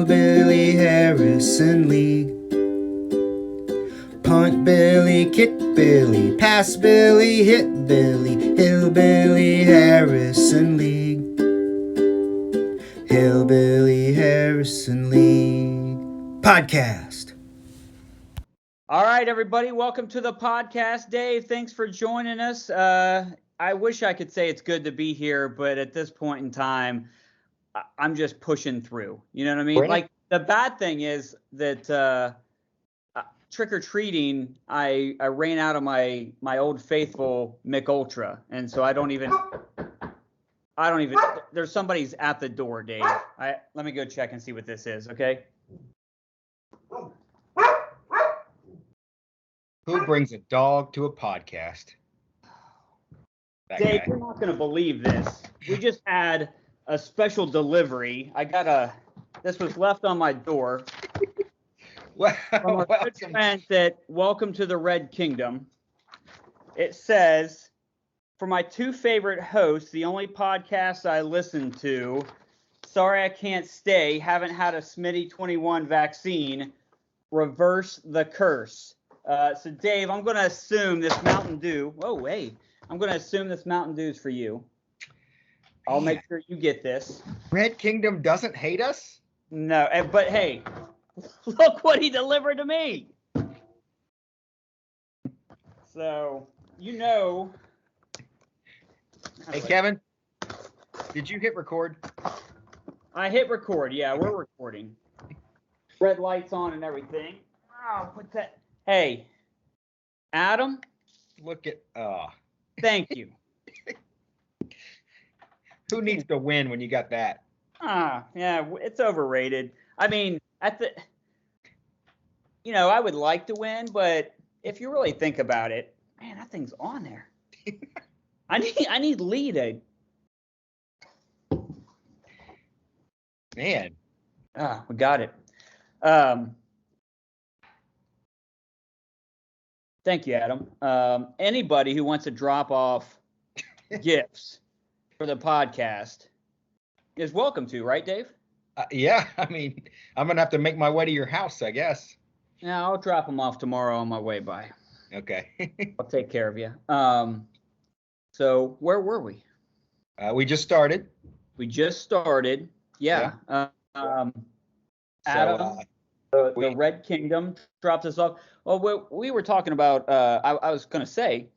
Hillbilly Harrison League. Punt Billy, kick Billy, pass Billy, hit Billy, Hillbilly Harrison League. Hillbilly Harrison League podcast. All right, everybody, welcome to the podcast. Dave, thanks for joining us. I wish I could say it's good to be here, but at this point in time, I'm just pushing through. You know what I mean? Really? Like, the bad thing is that trick-or-treating, I ran out of my old faithful Mick Ultra, and so I don't even, there's somebody's at the door, Dave. Let me go check and see what this is, okay? Who brings a dog to a podcast? That Dave, guy. you're not going to believe this. We just had a special delivery. This was left on my door Well, from our good friends at Welcome to the Red Kingdom. It says, for my two favorite hosts, the only podcast I listen to, sorry I can't stay, haven't had a Smitty 21 vaccine, reverse the curse. So Dave, I'm going to assume this Mountain Dew, I'm going to assume this Mountain Dew is for you. I'll make sure you get this. Red Kingdom doesn't hate us? No, but hey, look what he delivered to me. So, you know. Hey, Kevin, did you hit record? I hit record. Yeah, we're recording. Red lights on and everything. Oh, put that. Hey, Adam. Look at, Thank you. who needs to win when you got that? Yeah, it's overrated. I mean, I would like to win, but if you really think about it, man, that thing's on there. I need Lee to. Man. We got it. Thank you, Adam. Anybody who wants to drop off gifts for the podcast is welcome to, right, Dave? Yeah, I mean, I'm going to have to make my way to your house, I guess. Yeah, I'll drop them off tomorrow on my way by. Okay. I'll take care of you. So where were we? We just started. We just started. Yeah. Adam, So, the Red Kingdom dropped us off. Well, we were talking about, I was going to say,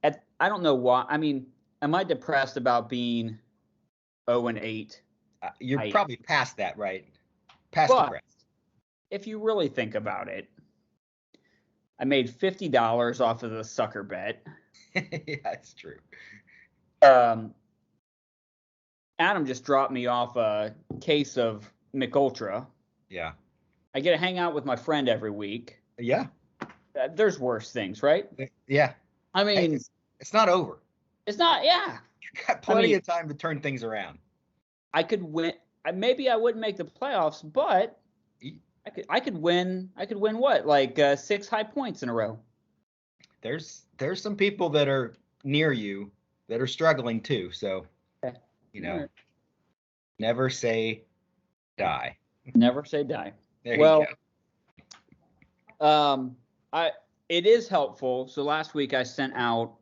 I don't know why. I mean, am I depressed about being 0-8? you're probably past that, right? Past But depressed. if you really think about it, I made $50 off of the sucker bet. Yeah, that's true. Adam just dropped me off a case of Mick Ultra. Yeah. I get to hang out with my friend every week. Yeah. There's worse things, right? Yeah. I mean, Hey, it's not over. it's not. Yeah, You got plenty of time to turn things around. I could win. Maybe I wouldn't make the playoffs, but I could win. I could win what, like 6 high points in a row. There's some people that are near you that are struggling too. So, Right. never say die. Never say die. There Well, you go. It is helpful. So last week I sent out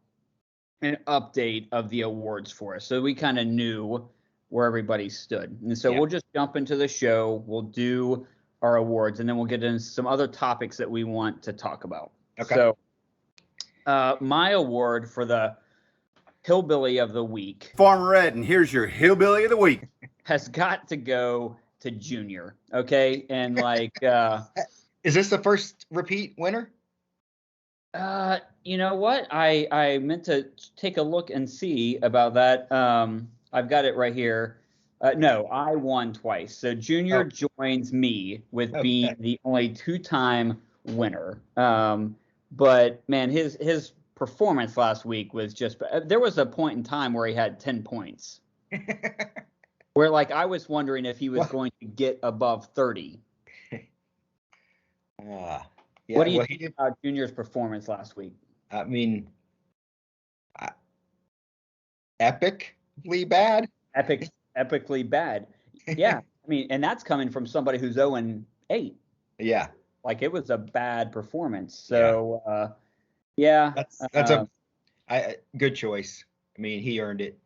an update of the awards for us, so we kind of knew where everybody stood. And so we'll just jump into the show. We'll do our awards, and then we'll get into some other topics that we want to talk about. Okay. So my award for the Hillbilly of the Week, Farmer Ed, and here's your Hillbilly of the Week, has got to go to Junior. Okay, and like, Is this the first repeat winner? you know what? I meant to take a look and see about that. I've got it right here. No, I won twice. So Junior joins me with being the only 2-time winner. But man, his performance last week was just. There was a point in time where he had 10 points. Where like I was wondering if he was going to get above 30. Yeah, What do you think about Junior's performance last week? I mean, epically bad. Epically bad. Yeah. I mean, and that's coming from somebody who's 0-8. Yeah, Like, it was a bad performance. So, yeah. that's a good choice. I mean, he earned it.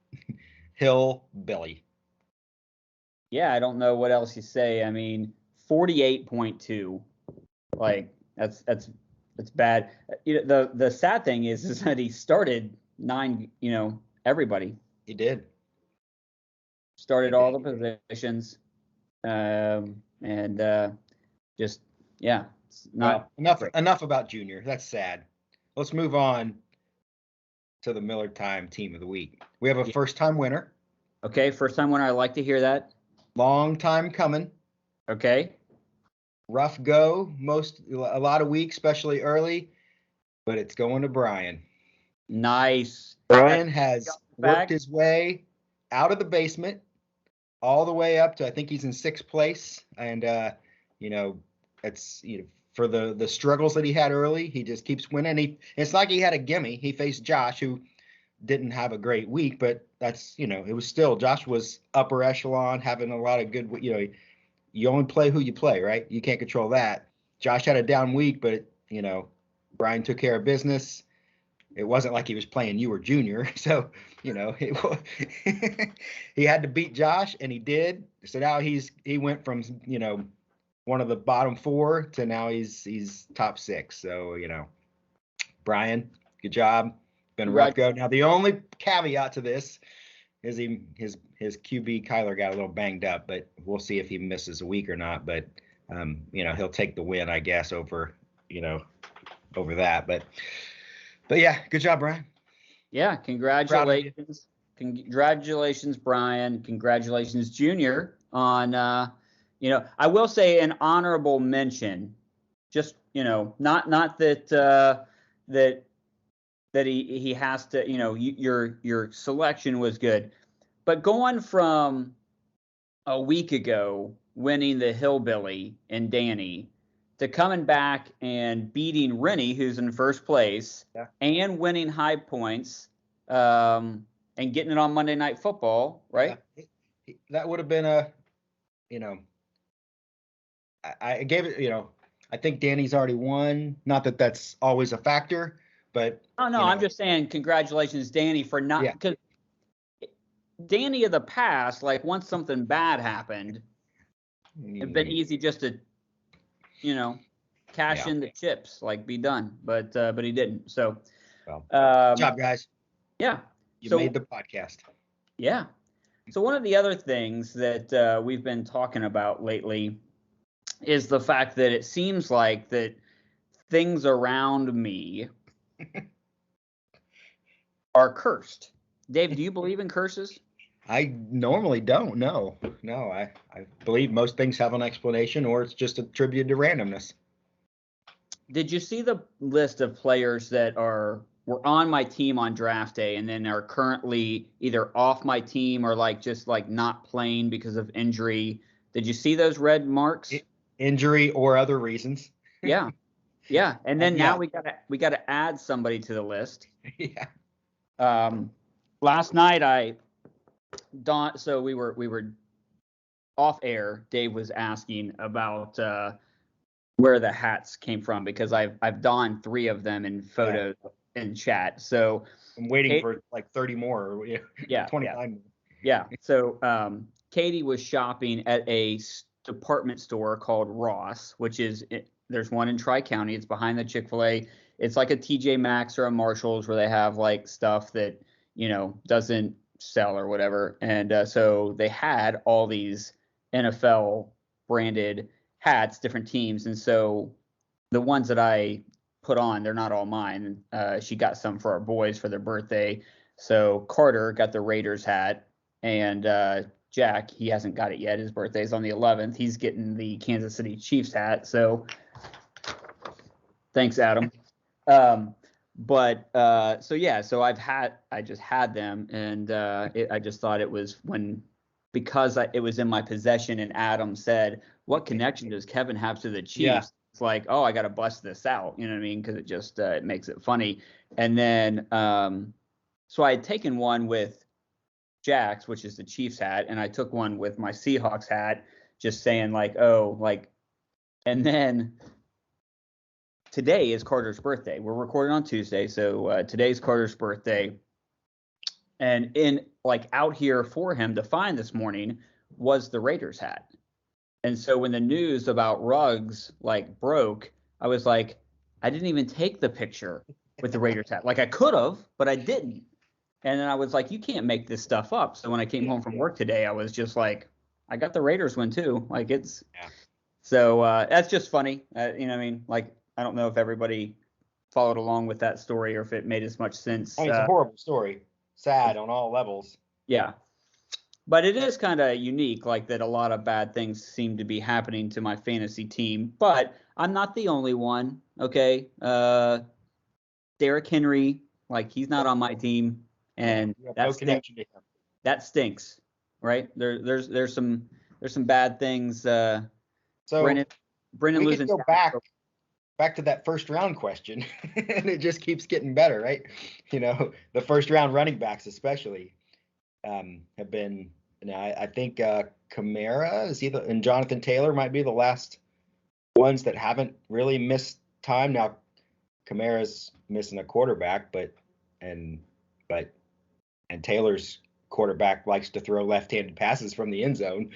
Hillbilly. Yeah, I don't know what else you say. I mean, 48.2. Like, that's bad. The sad thing is that he started 9, everybody. He did. Started all the positions. And just, yeah, it's not Enough about Junior. That's sad. Let's move on to the Miller Time Team of the Week. We have a first-time winner. okay. First time winner. I like to hear that. Long time coming. Okay. Rough go. A lot of weeks, especially early, but it's going to Brian. Nice. Brian has worked his way out of the basement all the way up to, I think he's in 6th place. And, it's, for the struggles that he had early, he just keeps winning. It's like he had a gimme. He faced Josh, who didn't have a great week, but that's, it was still, Josh was upper echelon, having a lot of good, you only play who you play, right? You can't control that. Josh had a down week, but, Brian took care of business. It wasn't like he was playing you or Junior. So, he had to beat Josh, and he did. So now he went from, one of the bottom 4 to now he's top 6. So, Brian, good job. Been a rough go. Now, the only caveat to this is his QB Kyler got a little banged up, but we'll see if he misses a week or not. But he'll take the win, I guess, over that. But yeah, good job, Brian. Yeah, congratulations. Congratulations, Brian. Congratulations, Junior, on I will say an honorable mention. Just, not that that he has to, your selection was good. But going from a week ago winning the Hillbilly and Danny to coming back and beating Rennie, who's in 1st place, and winning High Points, and getting it on Monday Night Football, right? Yeah. That would have been I gave it, I think Danny's already won. Not that that's always a factor, but. Oh, no, I'm just saying congratulations, Danny, for not, because Danny of the past, like, once something bad happened, it'd been easy just to, cash in the chips, like, be done. But he didn't. So, good job, guys. Yeah. You made the podcast. Yeah. So one of the other things that we've been talking about lately is the fact that it seems like that things around me are cursed. Dave, do you believe in curses? I normally don't. No, I believe most things have an explanation, or it's just attributed to randomness. Did you see the list of players that were on my team on draft day and then are currently either off my team or just not playing because of injury? Did you see those red marks? Injury or other reasons. Yeah. And then now we gotta add somebody to the list. Yeah. Last night so we were off air. Dave was asking about where the hats came from, because I've donned 3 of them in photos in chat. So I'm waiting for 30 more. 29 more. Yeah. So Katie was shopping at a department store called Ross, which is there's one in Tri-County. It's behind the Chick-fil-A. It's like a TJ Maxx or a Marshalls, where they have stuff that doesn't sell or whatever. And so they had all these NFL branded hats, different teams. And so the ones that I put on, they're not all mine. She got some for our boys for their birthday. So Carter got the Raiders hat, and Jack, he hasn't got it yet. His birthday's on the 11th. He's getting the Kansas City Chiefs hat. So thanks, Adam. So I just had them, and I just thought it was because it was in my possession, and Adam said, "What connection does Kevin have to the Chiefs?" Yeah. It's like, oh, I got to bust this out. You know what I mean? Because it just it makes it funny. And then so I had taken one with Jack's, which is the Chiefs hat, and I took one with my Seahawks hat, just saying like, oh, like, and then today is Carter's birthday. We're recording on Tuesday, so today's Carter's birthday. And in like out here for him to find this morning was the Raiders hat. And so when the news about Ruggs like broke, I was like, I didn't even take the picture with the Raiders hat. Like I could have, but I didn't. And then I was like, you can't make this stuff up. So when I came home from work today, I was just like, I got the Raiders one too. Like it's so that's just funny. You know what I mean? Like, I don't know if everybody followed along with that story or if it made as much sense. I mean, it's a horrible story. Sad on all levels. Yeah. But it is kind of unique, like that a lot of bad things seem to be happening to my fantasy team. But I'm not the only one, okay? Derrick Henry, like he's not on my team, and that stinks, right? There's some bad things. So Brennan we losing. Could go back to that first round question, and it just keeps getting better, right? You know, the first round running backs especially have been. Now I think Kamara and Jonathan Taylor might be the last ones that haven't really missed time. Now Kamara's missing a quarterback, but Taylor's quarterback likes to throw left-handed passes from the end zone.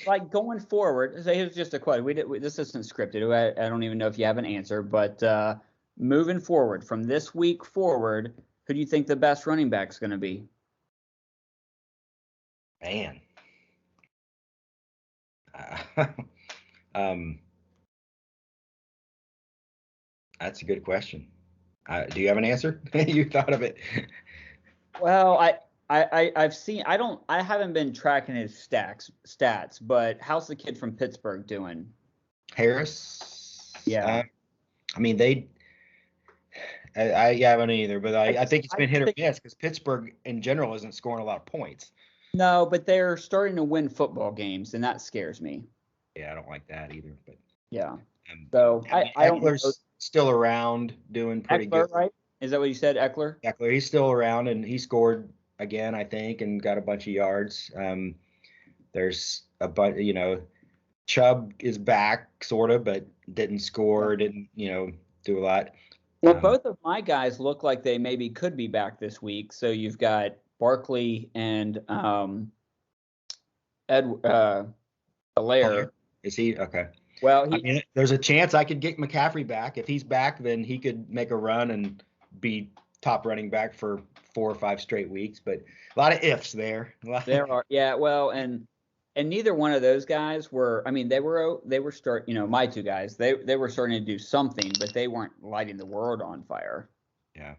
Like going forward, so here's just a question. This isn't scripted. I don't even know if you have an answer, but moving forward from this week forward, who do you think the best running back's going to be? Man. That's a good question. Do you have an answer? You thought of it. Well, I've seen. I haven't been tracking his stats, but how's the kid from Pittsburgh doing? Harris. Yeah. I mean I haven't either, but I think it's been hit or miss because Pittsburgh in general isn't scoring a lot of points. No, but they're starting to win football games, and that scares me. Yeah, I don't like that either. But yeah. So I don't know. Still around, doing pretty Eckler, good. Right? Is that what you said, Eckler? Eckler, he's still around, and he scored again, I think, and got a bunch of yards. There's a bunch, Chubb is back, sort of, but didn't score, didn't, do a lot. Well, both of my guys look like they maybe could be back this week. So you've got Barkley and Allaire. Is he? Okay. Well, there's a chance I could get McCaffrey back. If he's back, then he could make a run and be top running back for 4 or 5 straight weeks. But a lot of ifs there. There are, yeah. Well, and neither one of those guys were. I mean, they were my two guys. They were starting to do something, but they weren't lighting the world on fire. Yeah.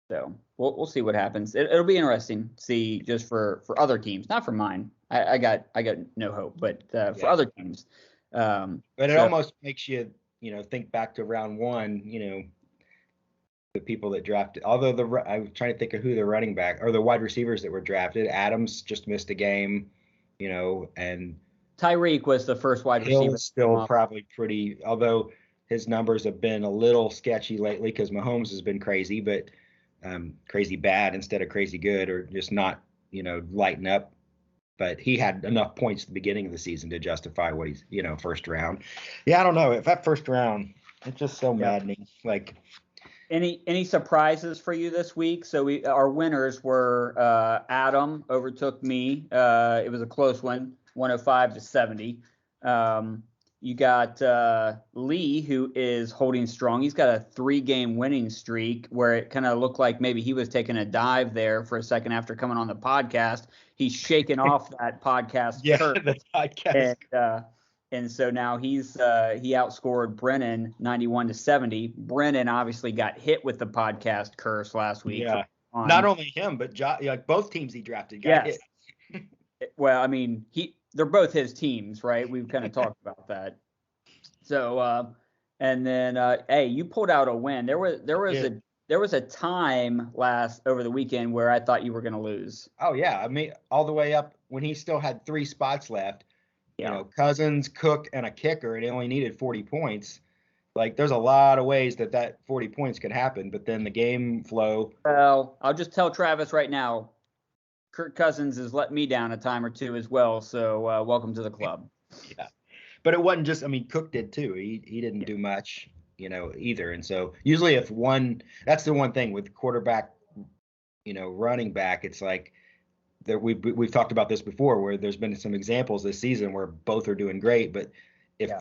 So we'll see what happens. It'll be interesting to see just for other teams, not for mine. I got no hope, but for other teams. But it almost makes you, think back to round 1, the people that drafted. Although I was trying to think of who the running back or the wide receivers that were drafted. Adams just missed a game, and Tyreek was the first wide receiver. Hill's still probably pretty, although his numbers have been a little sketchy lately because Mahomes has been crazy, but crazy bad instead of crazy good, or just not, lighting up. But he had enough points at the beginning of the season to justify what he's, first round. Yeah, I don't know. If that first round, it's just so maddening. Like, any surprises for you this week? So our winners were Adam overtook me. It was a close one, 105-70. You got Lee, who is holding strong. He's got a 3-game winning streak where it kind of looked like maybe he was taking a dive there for a second after coming on the podcast. He's shaken off that podcast. Yeah, the podcast. And so now he outscored Brennan 91-70. Brennan obviously got hit with the podcast curse last week. Yeah, not only him, but both teams he drafted got hit. Well, I mean, they're both his teams, right? We've kind of talked about that. So, and then, hey, you pulled out a win. There was a time over the weekend where I thought you were going to lose. Oh yeah, I mean, all the way up when he still had 3 spots left. Yeah. Cousins, Cook, and a kicker, and he only needed 40 points. Like, there's a lot of ways that 40 points could happen, but then the game flow. Well, I'll just tell Travis right now, Kirk Cousins has let me down a time or two as well. So welcome to the club. Yeah. But it wasn't just, I mean, Cook did too. He didn't do much, either. And so usually that's the one thing with quarterback, running back, it's like we've talked about this before where there's been some examples this season where both are doing great. But if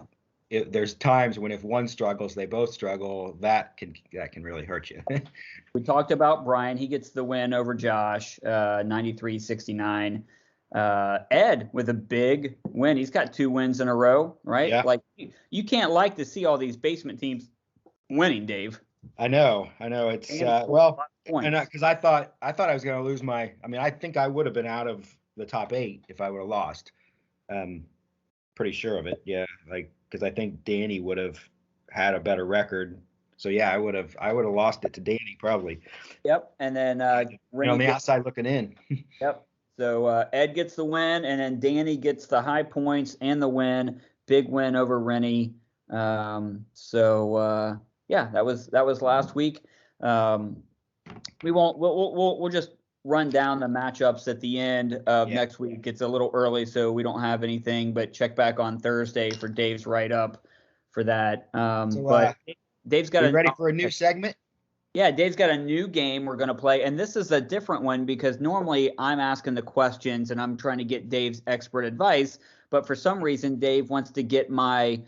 there's times when if one struggles, they both struggle, that can really hurt you. We talked about Brian. He gets the win over Josh, 93-69. Ed with a big win. He's got 2 wins in a row, right? Yeah. Like you can't like to see all these basement teams winning, Dave. I know. It's because I thought I was going to lose I think I would have been out of the top 8 if I would have lost. Pretty sure of it. Yeah. Because I think Danny would have had a better record. So yeah, I would have lost it to Danny probably. Yep. And then on the outside looking in. Yep. So Ed gets the win, and then Danny gets the high points and the win. Big win over Rennie. Yeah, that was last week. We'll just run down the matchups at the end of next week. It's a little early, so we don't have anything, but check back on Thursday for Dave's write-up for that. But Dave's got ready for a new segment? Yeah, Dave's got a new game we're going to play, and this is a different one because normally I'm asking the questions and I'm trying to get Dave's expert advice, but for some reason Dave wants to get my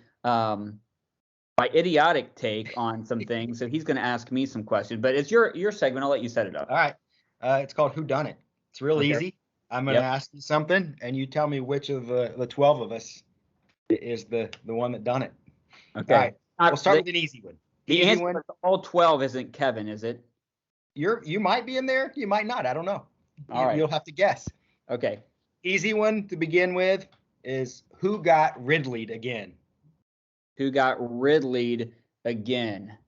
idiotic take on some things, so he's going to ask me some questions. But it's your segment. I'll let you set it up. All right. It's called Who Done It. It's real easy. I'm going to ask you something, and you tell me which of the 12 of us is the one that done it. Okay. All right. We'll start with an easy one. The answer to all 12 isn't Kevin, is it? You might be in there. You might not. I don't know. All right. You'll have to guess. Okay. Easy one to begin with is who got Ridley'd again? Who got Ridley'd again?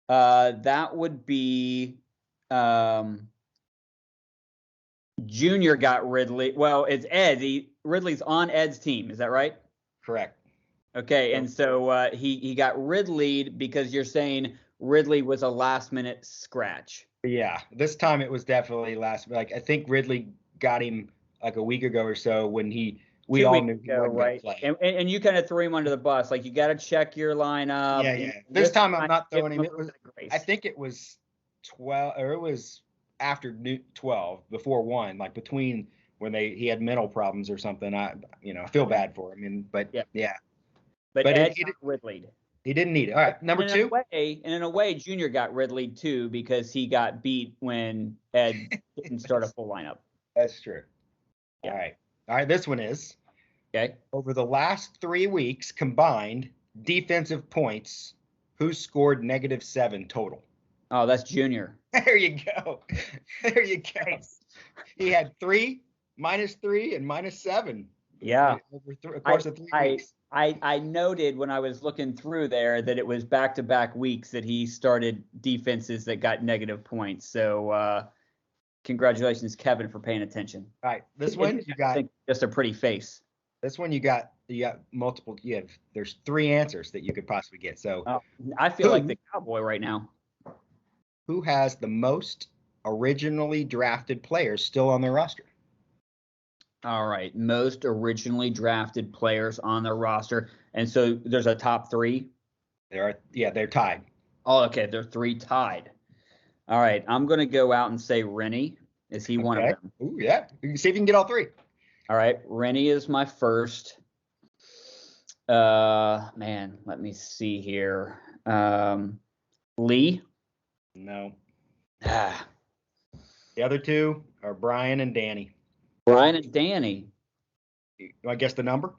That would be Junior got Ridley. Well, it's Ed. Ridley's on Ed's team. Is that right? Correct. Okay, and so he got Ridley'd because you're saying Ridley was a last-minute scratch. Yeah, this time it was definitely I think Ridley got him like a week ago or so when we all knew he wasn't going to play. And you kind of threw him under the bus. Like, you got to check your lineup. Yeah. This time I'm not throwing him. I think it was 12, or it was after 12, before 1, like between when he had mental problems or something. I feel bad for him. But yeah. But Ed got Ridley'd. He didn't need it. All right, number 2. In a way, Junior got Ridley'd too because he got beat when Ed didn't start a full lineup. That's true. Yeah. All right. This one is over the last 3 weeks combined defensive points. Who scored -7 total? Oh, that's Junior. There you go. He had 3, -3, and -7. Yeah. Over the course of 3 weeks. I noted when I was looking through there that it was back-to-back weeks that he started defenses that got negative points. So congratulations, Kevin, for paying attention. All right, this one you got just a pretty face. This one you got multiple. There's 3 answers that you could possibly get. So I feel like the Cowboy right now. Who has the most originally drafted players still on their roster? All right, most originally drafted players on the roster, and so there's a top 3. They're tied. Oh, okay, they're 3 tied. All right, I'm gonna go out and say Rennie. Is he one of them? Ooh, yeah. You can see if you can get all 3. All right, Rennie is my first. Man, let me see here. Lee? No. The other 2 are Brian and Danny. Brian and Danny. I guess the number?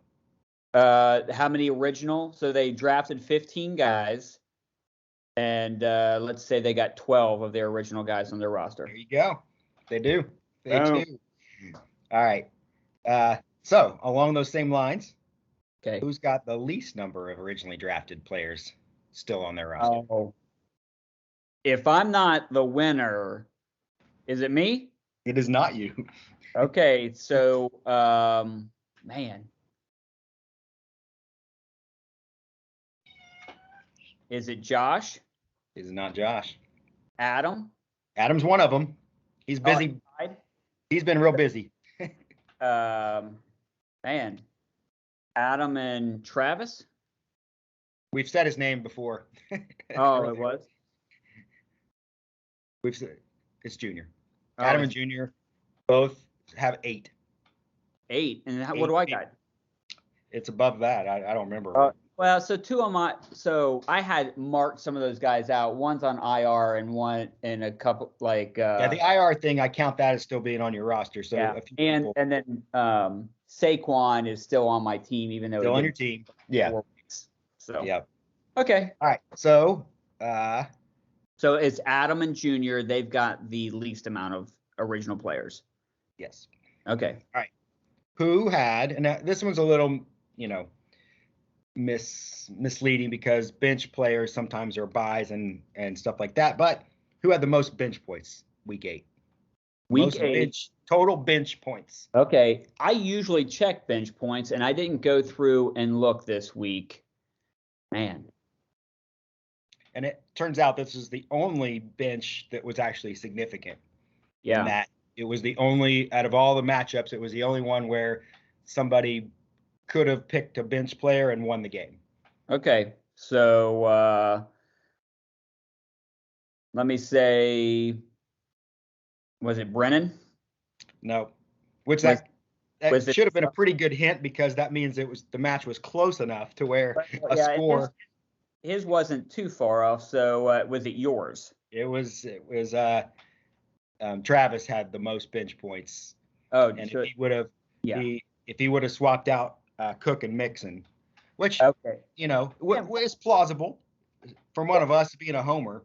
How many original? So they drafted 15 guys, and let's say they got 12 of their original guys on their roster. There you go. They do. They do. All right. So along those same lines, who's got the least number of originally drafted players still on their roster? Oh. If I'm not the winner, is it me? It is not you. Okay, so man. Is it Josh? It is not Josh. Adam? Adam's one of them. He's busy. He's been real busy. Man, Adam and Travis. We've said his name before. Oh, it was. We've said it's Junior. Oh, Adam and Junior both have 8. 8, and what do I got? It's above that. I don't remember. Well, so I had marked some of those guys out. One's on IR and one in a couple yeah, the IR thing, I count that as still being on your roster. So yeah, a few and people then Saquon is still on my team, even though still he on did your team. Yeah. 4 weeks. So Yeah. okay. All right. So So it's Adam and Junior. They've got the least amount of original players. yes. Okay. All right. Who had, and this one's a little, misleading because bench players sometimes are buys and stuff like that. But who had the most bench points week 8? Week Most 8. Total bench points. Okay. I usually check bench points, and I didn't go through and look this week. Man. And it turns out this is the only bench that was actually significant. Yeah. In that it was the only, out of all the matchups, it was the only one where somebody could have picked a bench player and won the game. Okay. So let me say, was it Brennan? No. Which Was that should have been a pretty good hint because that means the match was close enough to where a score. His wasn't too far off. So was it yours? It was Travis had the most bench points. Oh, and so, if he would have, yeah. if he would have swapped out Cook and Mixon, which Okay. is plausible from one of us being a homer.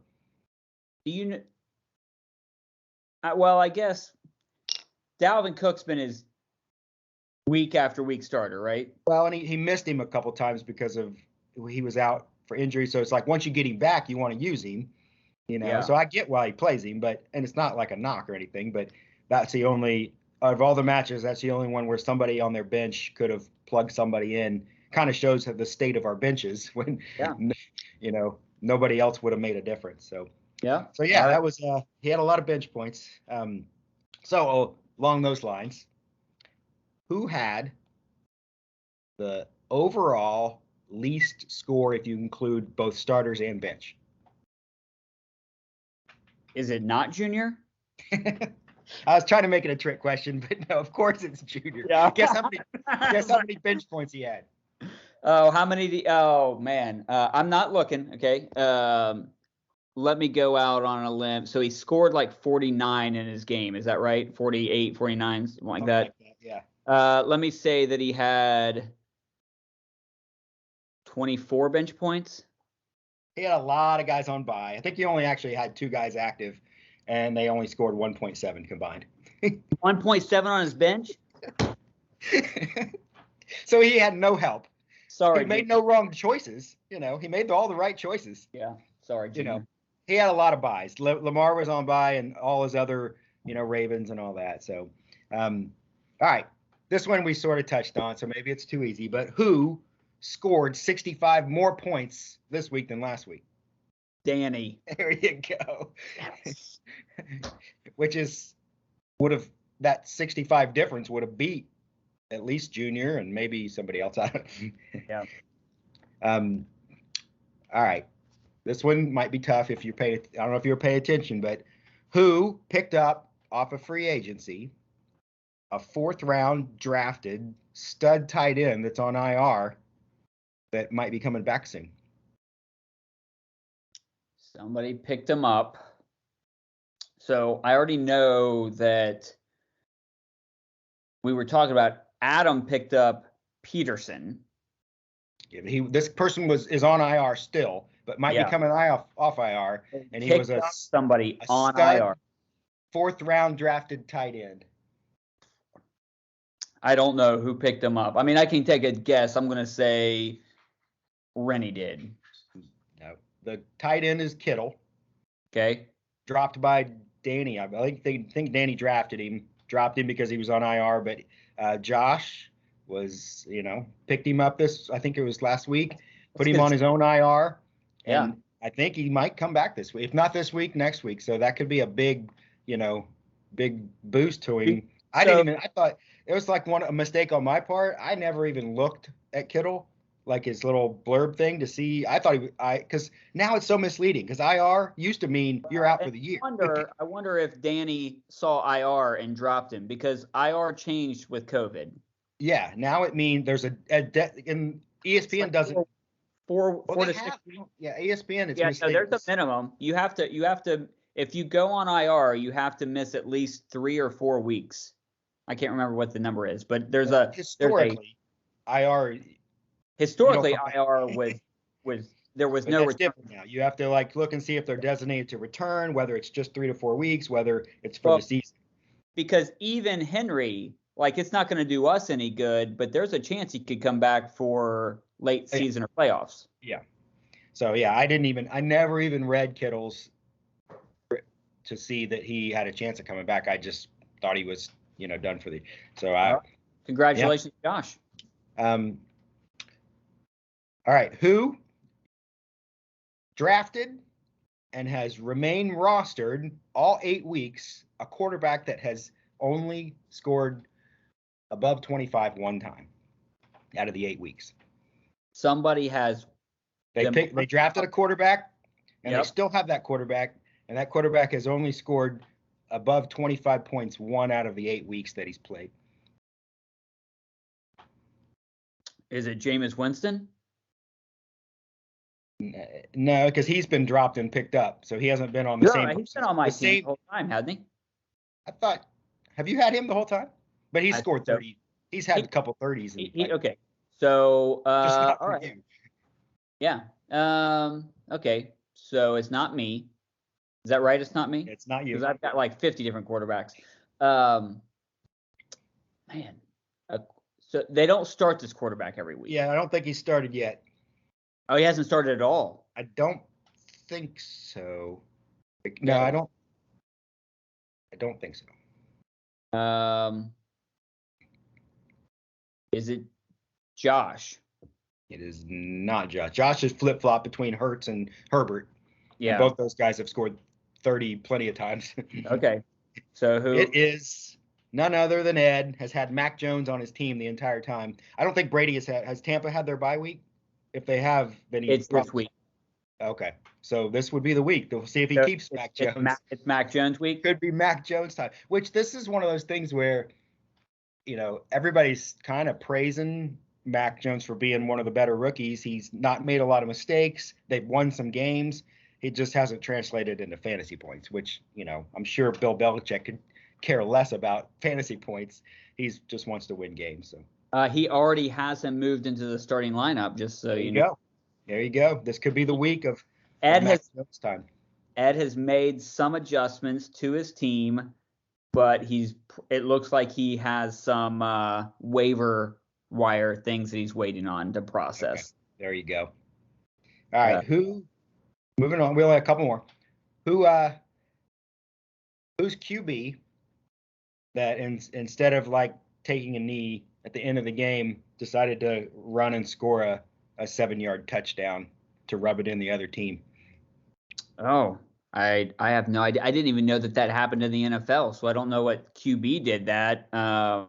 Well, I guess Dalvin Cook's been his week after week starter, right? Well, and he missed him a couple times because he was out for injury. So it's like once you get him back, you want to use him. Yeah. So I get why he plays him, and it's not like a knock or anything, but that's the only, of all the matches, that's the only one where somebody on their bench could have plugged somebody in. Kind of shows the state of our benches when, nobody else would have made a difference. So that was, he had a lot of bench points. So along those lines, who had the overall least score if you include both starters and bench? Is it not Junior? I was trying to make it a trick question, but no, of course it's Junior. Yeah. Guess how many bench points he had? Oh, how many? Oh man, I'm not looking. Okay, let me go out on a limb. So he scored like 49 in his game. Is that right? 48, 49, something like that. Yeah. Let me say that he had 24 bench points. He had a lot of guys on bye. I think he only actually had 2 guys active, and they only scored 1.7 combined. 1.7 on his bench? So he had no help. Sorry. He made no wrong choices. He made all the right choices. Yeah. Sorry, Junior. He had a lot of buys. Lamar was on bye and all his other, Ravens and all that. So, all right. This one we sort of touched on, so maybe it's too easy, but who scored 65 more points this week than last week? Danny. There you go. Yes. That 65 difference would have beat at least Junior and maybe somebody else. Yeah. All right. This one might be tough if I don't know if you're paying attention, but who picked up off of free agency a 4th round drafted stud tight end that's on IR that might be coming back soon? Somebody picked him up. So I already know that we were talking about Adam picked up Peterson. Yeah, this person is on IR still, but might be coming off IR, and he was somebody on stud, IR. 4th round drafted tight end. I don't know who picked him up. I mean, I can take a guess. I'm going to say Rennie did. No, the tight end is Kittle. Okay. Dropped by Danny. I think Danny dropped him because he was on IR, but Josh was, picked him up I think it was last week, put him on his own IR. And I think he might come back this week. If not this week, next week. So that could be a big boost to him I didn't even. I thought it was like a mistake on my part. I never even looked at Kittle, like his little blurb thing to see. I thought because now it's so misleading because IR used to mean you're out for the year. I wonder if Danny saw IR and dropped him because IR changed with COVID. Yeah, now it means there's and ESPN like doesn't. Four to 6 weeks. Yeah, ESPN. It's so there's a minimum. You have to. If you go on IR, you have to miss at least 3 or 4 weeks. I can't remember what the number is, but there's a historically IR. Historically, IR was there was no return. Now you have to like look and see if they're designated to return, whether it's just 3 to 4 weeks, whether it's for the season. Because even Henry, like, it's not going to do us any good, but there's a chance he could come back for late season or playoffs. Yeah. So yeah, I never even read Kittle's to see that he had a chance of coming back. I just thought he was, done for the. So congratulations, Josh. All right, who drafted and has remained rostered all 8 weeks a quarterback that has only scored above 25 one time out of the 8 weeks? Somebody has. They drafted a quarterback, and they still have that quarterback, and that quarterback has only scored above 25 points 1 out of the 8 weeks that he's played. Is it Jameis Winston? No, because he's been dropped and picked up, so he hasn't been on the same. He's been on my team the whole time, hasn't he? I thought. Have you had him the whole time? But he's scored 30. He's had a couple 30s. Okay. So, all right. You. Yeah. Okay. So it's not me. Is that right? It's not me? It's not you. Because I've got like 50 different quarterbacks. So they don't start this quarterback every week. Yeah, I don't think he's started yet. Oh, he hasn't started at all? I don't think so. No, I don't think so. Is it Josh? It is not Josh. Josh is flip-flop between Hurts and Herbert. Yeah. And both those guys have scored 30 plenty of times. Okay. So who? It is none other than Ed, has had Mac Jones on his team the entire time. I don't think Brady has Tampa had their bye week? If they have, then it's this week. Okay. So this would be the week. We'll see if he keeps Mac Jones. It's Mac Jones week. Could be Mac Jones time, which this is one of those things where, everybody's kind of praising Mac Jones for being one of the better rookies. He's not made a lot of mistakes. They've won some games. He just hasn't translated into fantasy points, which, I'm sure Bill Belichick could care less about fantasy points. He just wants to win games. So he already hasn't moved into the starting lineup, just so you know. There you go. This could be the week of Ed time. Ed has made some adjustments to his team, but it looks like he has some waiver wire things that he's waiting on to process. Okay. There you go. All right, moving on, we only have a couple more. Who's QB that instead of like taking a knee at the end of the game decided to run and score a 7-yard touchdown to rub it in the other team? Oh, I have no idea. I didn't even know that happened in the NFL, so I don't know what QB did that. Tell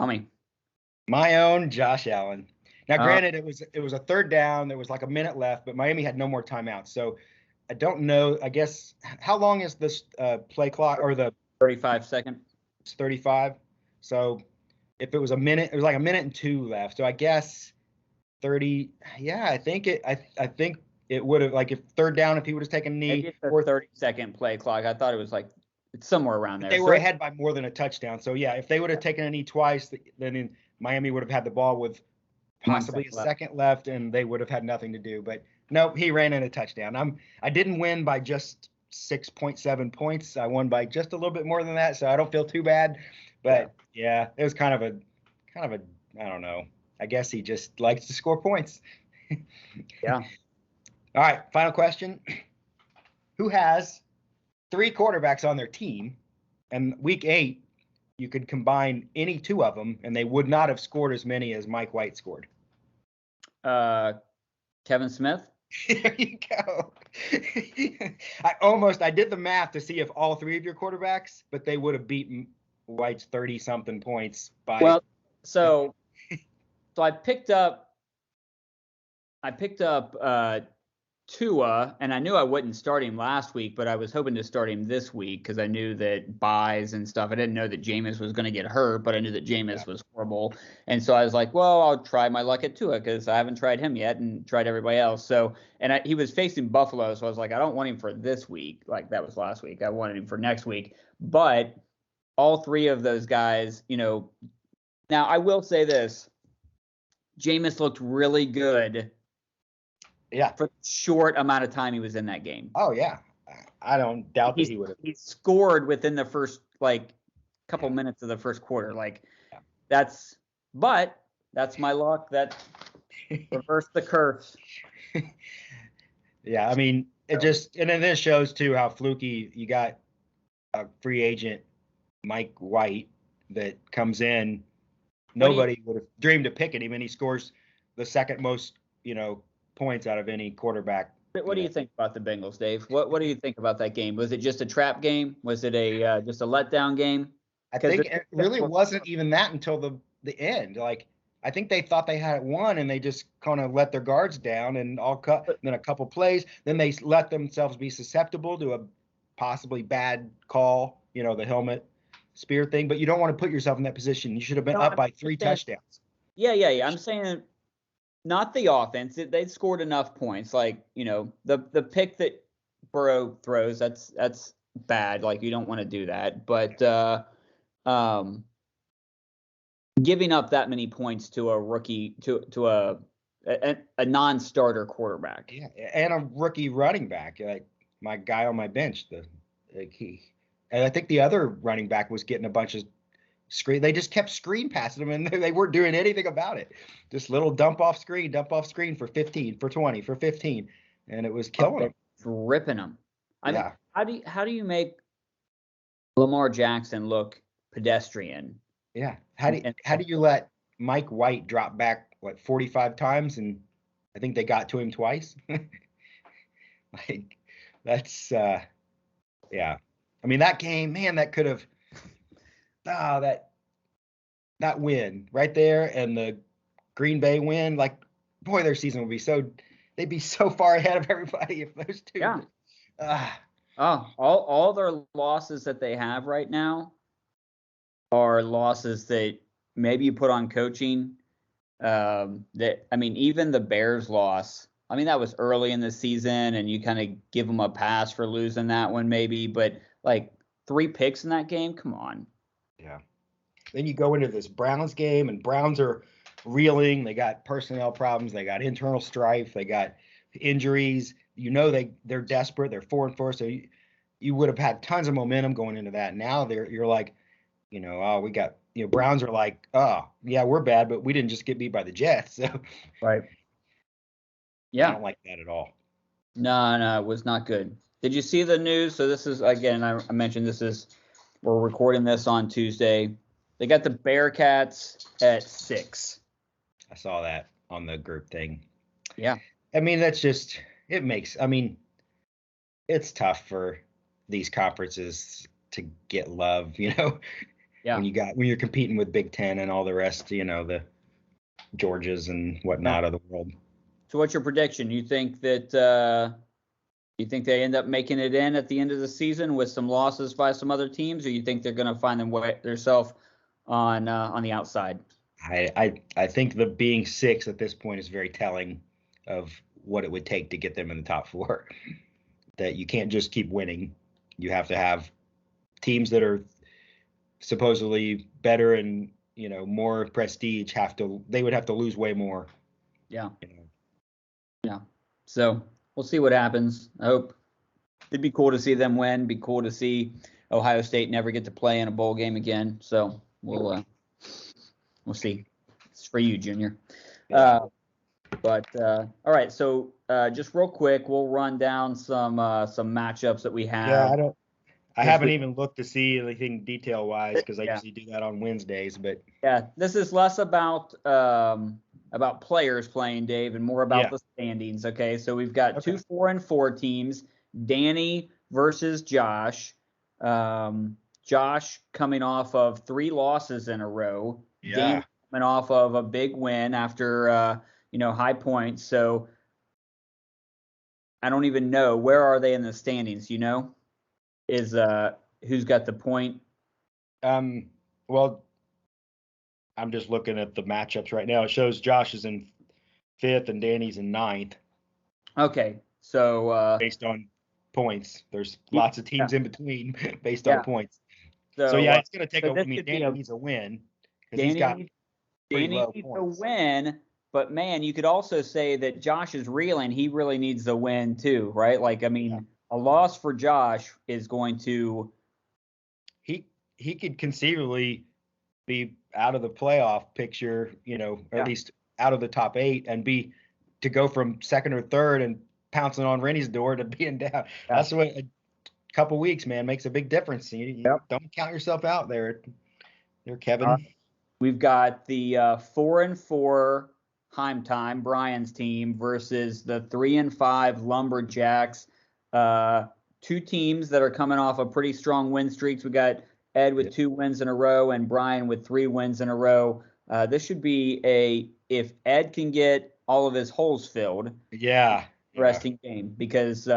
me. My own Josh Allen. Now, granted, it was a 3rd down. There was like a minute left, but Miami had no more timeouts. So I don't know. I guess how long is this play clock or the 35 seconds? It's 35. So if it was a minute, it was like a minute and 2 left. So I guess 30. Yeah, I think it would have, like, if 3rd down, if he would have taken a knee. Maybe it's a 30-second play clock. I thought it was like it's somewhere around there. They were ahead by more than a touchdown. So yeah, if they would have taken a knee twice, then Miami would have had the ball with possibly a second left, and they would have had nothing to do. But nope, he ran in a touchdown. I didn't win by just 6.7 points. I won by just a little bit more than that, so I don't feel too bad. But yeah, it was kind of a I don't know. I guess he just likes to score points. Yeah. All right, final question. Who has 3 quarterbacks on their team, and week 8 you could combine any 2 of them, and they would not have scored as many as Mike White scored? Kevin Smith? There you go. I did the math to see if all three of your quarterbacks, but they would have beaten White's 30-something points by. Well, so I picked up Tua, and I knew I wouldn't start him last week, but I was hoping to start him this week because I knew that buys and stuff. I didn't know that Jameis was going to get hurt, but I knew that Jameis was horrible. And so I was like, well, I'll try my luck at Tua because I haven't tried him yet and tried everybody else. So, he was facing Buffalo, so I was like, I don't want him for this week. Like that was last week. I wanted him for next week. But all three of those guys, now I will say this. Jameis looked really good. Yeah. For the short amount of time he was in that game. Oh, yeah. I don't doubt that he would have. He scored within the first, couple minutes of the first quarter. That's my luck. That reversed the curse. Yeah, I mean, and then this shows, too, how fluky you got a free agent, Mike White, that comes in. Nobody would have dreamed of picking him, and he scores the second most, points out of any quarterback. What do you think about the Bengals, Dave? What do you think about that game? Was it just a trap game? Was it just a letdown game? I think it really wasn't even that until the end. I think they thought they had it won, and they just kind of let their guards down and then a couple plays. Then they let themselves be susceptible to a possibly bad call, the helmet spear thing. But you don't want to put yourself in that position. You should have been up by 3 touchdowns. Yeah. I'm saying not the offense. They scored enough points. The pick that Burrow throws, that's bad. You don't want to do that. But giving up that many points to a rookie, to a non-starter quarterback. Yeah, and a rookie running back, like my guy on my bench. And I think the other running back was getting a bunch of screen. They just kept screen passing them, and they weren't doing anything about it. Just little dump off screen for 15, for 20, for 15, and it was killing them. Ripping them. I mean, how do you make Lamar Jackson look pedestrian? Yeah. How do you let Mike White drop back 45 times, and I think they got to him twice? That's yeah. I mean, that game, man, that could have that win right there, and the Green Bay win, their season would be they'd be so far ahead of everybody if those two. Yeah. All their losses that they have right now are losses that maybe you put on coaching. Even the Bears loss, that was early in the season, and you kind of give them a pass for losing that one maybe, but 3 picks in that game, come on. Yeah. Then you go into this Browns game, and Browns are reeling. They got personnel problems. They got internal strife. They got injuries. They're desperate. They're 4-4. So you would have had tons of momentum going into that. Now you're like, we got, Browns are like, oh yeah, we're bad, but we didn't just get beat by the Jets. So right. Yeah. I don't like that at all. No, it was not good. Did you see the news? So this is, again, I mentioned we're recording this on Tuesday. They got the Bearcats at 6. I saw that on the group thing. Yeah. That's just, it's tough for these conferences to get love, Yeah. When you're competing with Big Ten and all the rest, the Georgias and whatnot of the world. So what's your prediction? You think that, you think they end up making it in at the end of the season with some losses by some other teams, or you think they're going to find themselves on the outside? I think the being 6 at this point is very telling of what it would take to get them in the top 4. That you can't just keep winning. You have to have teams that are supposedly better and more prestige. They would have to lose way more. Yeah. Yeah. So we'll see what happens. I hope it'd be cool to see them win. Be cool to see Ohio State never get to play in a bowl game again. So we'll see. It's for you, Junior. All right. So just real quick, we'll run down some matchups that we have. Yeah, I haven't even looked to see anything detail wise because I usually do that on Wednesdays. But yeah, this is less about about players playing, Dave, and more about the standings. Okay, so we've got 2 4-4 teams. Danny versus Josh. Josh coming off of 3 losses in a row. Yeah. Danny coming off of a big win after High Point. So I don't even know, where are they in the standings? Is who's got the point? Well, I'm just looking at the matchups right now. It shows Josh is in 5th and Danny's in 9th. Okay, so based on points, there's lots of teams in between based on points. So it's going to take Danny needs a win because he's got pretty low needs points. a win, but man, you could also say that Josh is reeling. He really needs the win too, right? A loss for Josh is going to. He could conceivably be out of the playoff picture, or at least out of the top 8, and to go from 2nd or 3rd and pouncing on Rennie's door to being down. Yeah. That's what a couple weeks, man, makes a big difference. You don't count yourself out there, Kevin. We've got the 4-4 Heim Time, Brian's team, versus the 3-5 Lumberjacks. 2 teams that are coming off of pretty strong win streaks. We got Ed with 2 wins in a row and Brian with 3 wins in a row. This should be if Ed can get all of his holes filled. Interesting game, because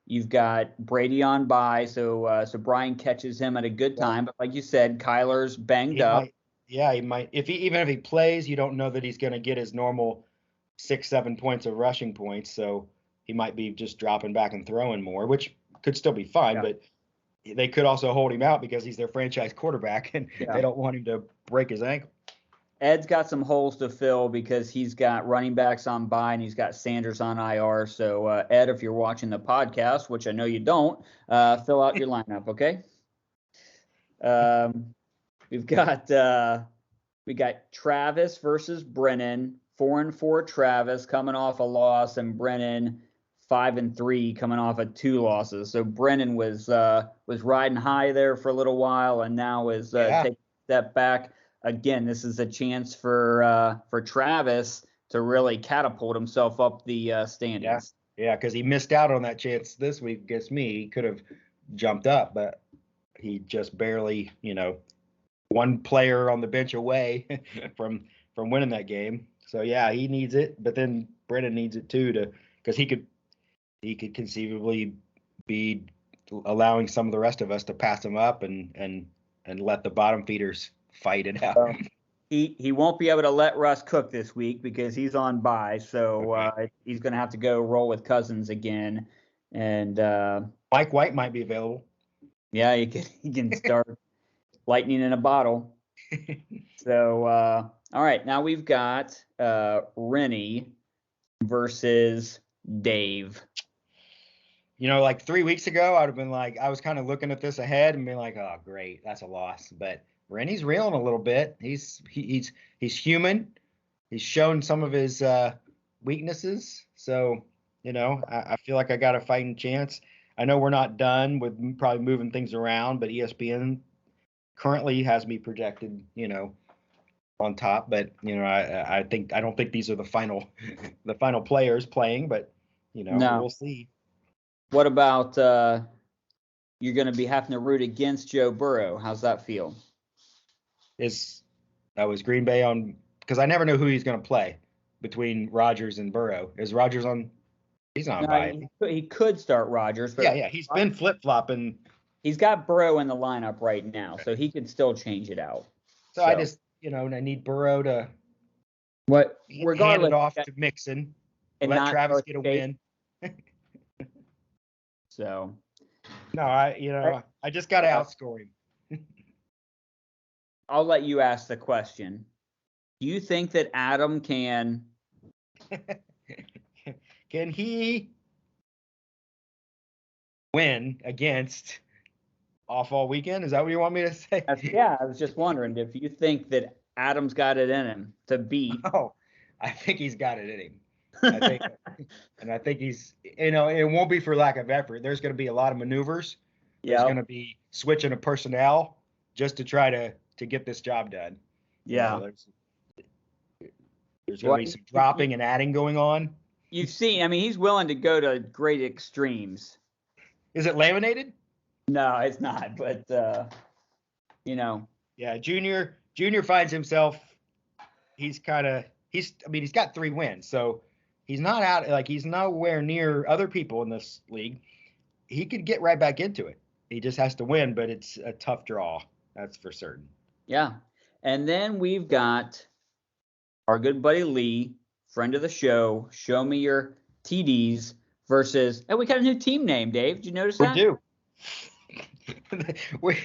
you've got Brady on bye, so Brian catches him at a good time. But like you said, Kyler's banged up. He might. Even if he plays, you don't know that he's going to get his normal 6-7 points of rushing points. So he might be just dropping back and throwing more, which could still be fine. But they could also hold him out because he's their franchise quarterback, and they don't want him to break his ankle. Ed's got some holes to fill because he's got running backs on bye and he's got Sanders on IR. So, Ed, if you're watching the podcast, which I know you don't, fill out your lineup, okay? We got Travis versus Brennan. 4-4 Travis coming off a loss, and Brennan 5-3 coming off of 2 losses. So Brennan was riding high there for a little while, and now is taking a step back. Again, this is a chance for Travis to really catapult himself up the standings. Yeah, because he missed out on that chance this week against me. He could have jumped up, but he just barely, one player on the bench away from winning that game. So he needs it, but then Brennan needs it too, because he could conceivably be allowing some of the rest of us to pass him up and let the bottom feeders fight it out. He won't be able to let Russ cook this week because he's on bye, so he's going to have to go roll with Cousins again. And Mike White might be available. Yeah, he can start lightning in a bottle. So all right, now we've got Rennie versus Dave. Like 3 weeks ago, I'd have been like, I was kind of looking at this ahead and being like, oh, great, that's a loss. But Rennie's reeling a little bit. He's human. He's shown some of his weaknesses. So, I feel like I got a fighting chance. I know we're not done with probably moving things around, but ESPN currently has me projected, on top. But I don't think these are the final players playing. But we'll see. What about you're going to be having to root against Joe Burrow? How's that feel? Was Green Bay on? Because I never know who he's going to play between Rodgers and Burrow. Is Rodgers on? He's not on bye. He could start Rodgers. But he's been flip-flopping. He's got Burrow in the lineup right now, so he could still change it out. So I just, I need Burrow to regardless, hand it off to Mixon and let Travis get a win. So, no, I just got to outscore him. I'll let you ask the question. Do you think that Adam can he win against off all weekend? Is that what you want me to say? Yeah, I was just wondering if you think that Adam's got it in him to beat. Oh, I think he's got it in him. I think he's, it won't be for lack of effort. There's going to be a lot of maneuvers. There's going to be switching of personnel just to try to get this job done. Yeah. There's going to be some dropping and adding going on. You've seen, I mean, he's willing to go to great extremes. Is it laminated? No, it's not, but, Yeah, Junior finds himself, he's got 3 wins, so he's not out, like, he's nowhere near other people in this league. He could get right back into it. He just has to win, but it's a tough draw. That's for certain. Yeah. And then we've got our good buddy Lee, friend of the show, Show Me Your TDs versus, we got a new team name, Dave. Did you notice that? We do. We're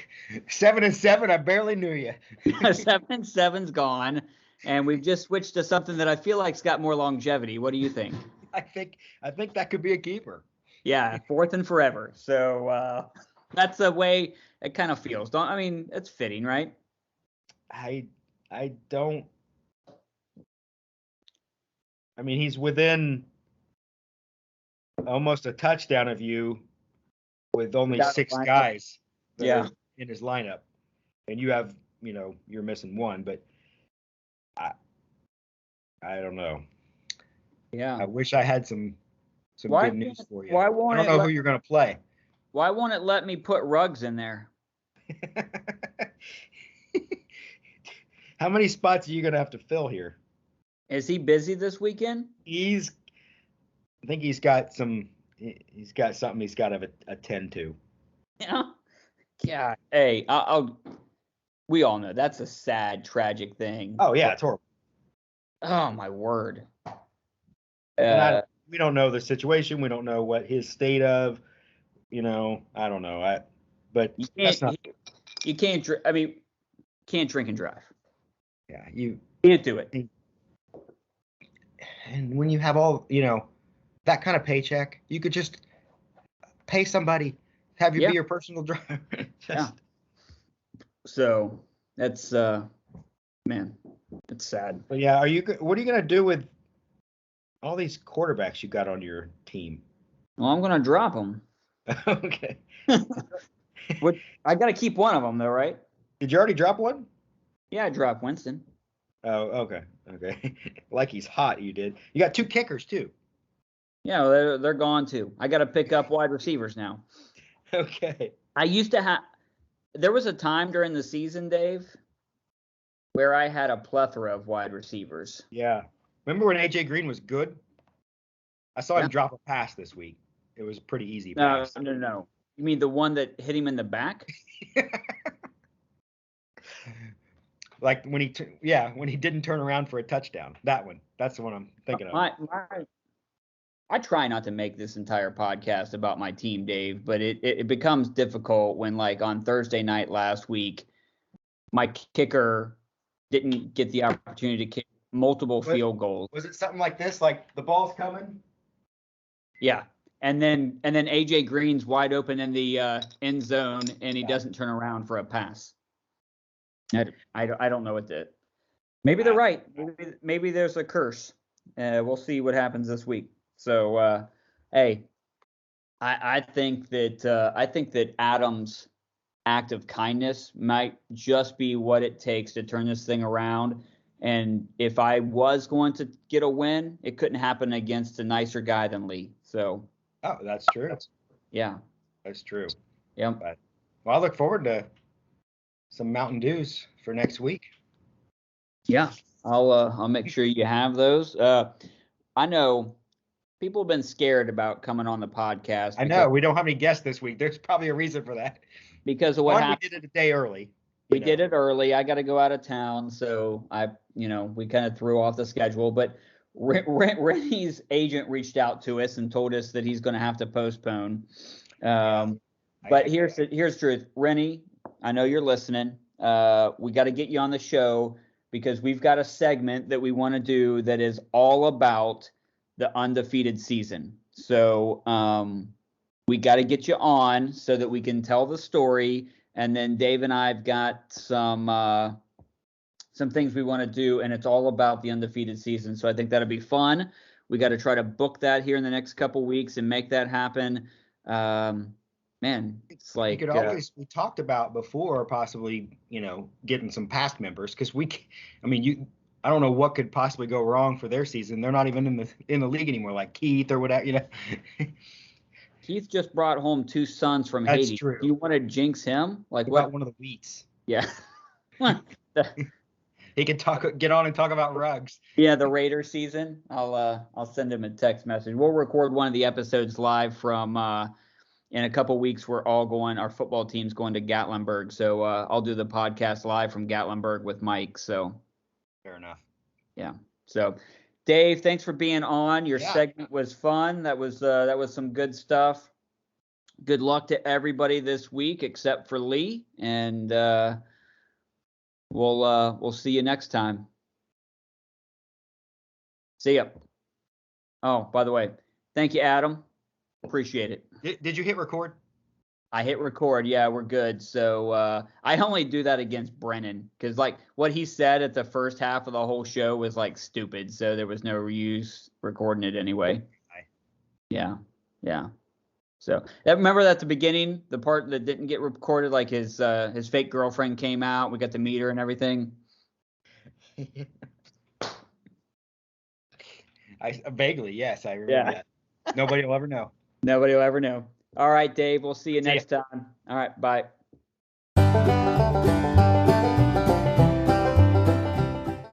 7-7. I barely knew you. 7-7's gone, and we've just switched to something that I feel like's got more longevity. What do you think? I think that could be a keeper. Yeah, 4th and forever. So that's the way it kind of feels. It's fitting, right? I don't. I mean, he's within almost a touchdown of you with only Without 6 a lineup. guys that Yeah. are in his lineup. And you have, you're missing 1, but I don't know. Yeah. I wish I had some good news for you. Why won't I don't know who you're going to play. Why won't it let me put Ruggs in there? How many spots are you going to have to fill here? Is he busy this weekend? I think he's got something he's got to attend to. Yeah. Yeah. Hey, we all know that's a sad, tragic thing. Oh yeah, it's horrible. Oh my word. We don't know the situation. We don't know what his state of. I don't know. But you can't can't drink and drive. Yeah, you Can't do it. And when you have all that kind of paycheck, you could just pay somebody, have you be your personal driver. Yeah. So that's man, it's sad. But yeah, what are you gonna do with all these quarterbacks you got on your team? Well, I'm gonna drop them. Okay. I got to keep one of them though, right? Did you already drop one? Yeah, I dropped Winston. Oh, okay. Like he's hot, you did. You got 2 kickers too. Yeah, well, they're gone too. I got to pick up wide receivers now. Okay. I used to have. There was a time during the season, Dave, where I had a plethora of wide receivers. Yeah. Remember when AJ Green was good? I saw him drop a pass this week. It was a pretty easy pass. No. You mean the one that hit him in the back? Like when he didn't turn around for a touchdown. That one. That's the one I'm thinking of. I try not to make this entire podcast about my team, Dave, but it becomes difficult when, like, on Thursday night last week, my kicker didn't get the opportunity to kick multiple field goals. Was it something like this? Like the ball's coming? Yeah. And then AJ Green's wide open in the end zone, and he doesn't turn around for a pass. I don't know what that. Maybe they're right. Maybe there's a curse. We'll see what happens this week. So, hey, I think that Adams' act of kindness might just be what it takes to turn this thing around. And if I was going to get a win, it couldn't happen against a nicer guy than Lee. So. Oh, that's true. Yeah. That's true. Yeah. Well, I look forward to some Mountain Dews for next week. Yeah. I'll make sure you have those. I know people have been scared about coming on the podcast. I know we don't have any guests this week. There's probably a reason for that. Because of what happened. We did it a day early. We did it early. I got to go out of town, so we kind of threw off the schedule. But Rennie's agent reached out to us and told us that he's going to have to postpone. But here's the truth, Rennie. I know you're listening. We got to get you on the show because we've got a segment that we want to do that is all about the undefeated season. So we got to get you on so that we can tell the story. And then Dave and I've got some things we want to do, and it's all about the undefeated season. So I think that'll be fun. We got to try to book that here in the next couple weeks and make that happen. Man, it's like we talked about before possibly, getting some past members because I I don't know what could possibly go wrong for their season. They're not even in the league anymore, like Keith or whatever, you know. Keith just brought home 2 sons from That's Haiti. true. Do you want to jinx him? Like What about what? one of the Wheats? Yeah. He could get on and talk about rugs. Yeah, the Raider season. I'll send him a text message. We'll record one of the episodes live from in a couple weeks. Our football team's going to Gatlinburg. So I'll do the podcast live from Gatlinburg with Mike. So Fair enough. yeah. So Dave, thanks for being on. Your Yeah. segment was fun. That was some good stuff. Good luck to everybody this week except for Lee, and we'll see you next time. See ya. Oh, by the way, thank you, Adam. Appreciate it. Did you hit record? I hit record. Yeah, we're good. So I only do that against Brennan because like what he said at the first half of the whole show was like stupid. So there was no use recording it anyway. Yeah. So remember at the beginning, the part that didn't get recorded, like his fake girlfriend came out. We got to meet her and everything. Vaguely, yes, I remember that. Nobody will ever know. Nobody will ever know. All right, Dave. We'll see you next time. All right. Bye.